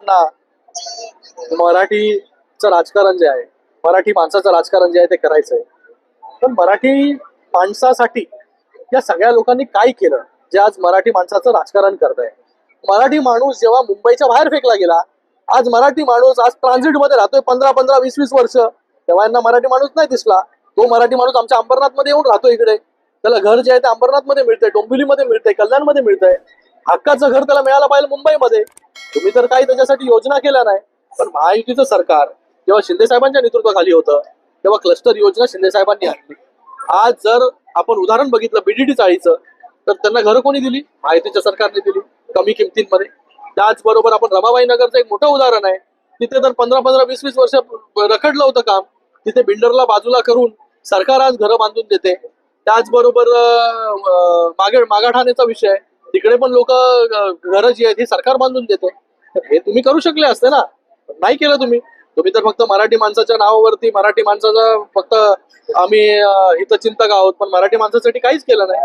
ना मराठीचं राजकारण जे आहे, मराठी माणसाचं राजकारण जे आहे ते करायचंय. पण मराठी माणसासाठी या सगळ्या लोकांनी काय केलं जे आज मराठी माणसाचं राजकारण करतंय? मराठी माणूस जेव्हा मुंबईच्या बाहेर फेकला गेला, आज मराठी माणूस आज ट्रान्झिट मध्ये राहतोय 15-15, 20-20 वर्ष. तेव्हा यांना मराठी माणूस नाही दिसला. तो मराठी माणूस आमच्या अंबरनाथ मध्ये येऊन राहतो इकडे. त्याला घर जे आहे ते अंबरनाथ मध्ये मिळतंय, डोंबिवलीमध्ये मिळतंय, कल्याणमध्ये मिळतंय. हक्काचं घर त्याला मिळायला पाहिजे मुंबईमध्ये. तुम्ही तर काही त्याच्यासाठी योजना केल्या नाही. पण महायुतीचं सरकार जेव्हा शिंदे साहेबांच्या नेतृत्वाखाली होतं तेव्हा क्लस्टर योजना शिंदे साहेबांनी आणली. आज जर आपण उदाहरण बघितलं बीडीडी चाळीचं, तर त्यांना घरं कोणी दिली? महायुतीच्या सरकारने दिली, कमी किमतींमध्ये. त्याचबरोबर आपण रमाबाई नगरचं एक मोठं उदाहरण आहे. तिथे तर 15-15, 20-20 वर्ष रखडलं होतं काम. तिथे बिल्डरला बाजूला करून सरकार आज घरं बांधून देते. त्याचबरोबर मागाठाण्याचा विषय आहे. तिकडे पण लोक घरं जी आहेत ही सरकार बांधून देते. तर हे तुम्ही करू शकले असते ना, नाही केलं तुम्ही. तुम्ही तर फक्त मराठी माणसाच्या नावावरती मराठी माणसाचा फक्त आम्ही हितचिंतक आहोत, पण मराठी माणसासाठी काहीच केलं नाही.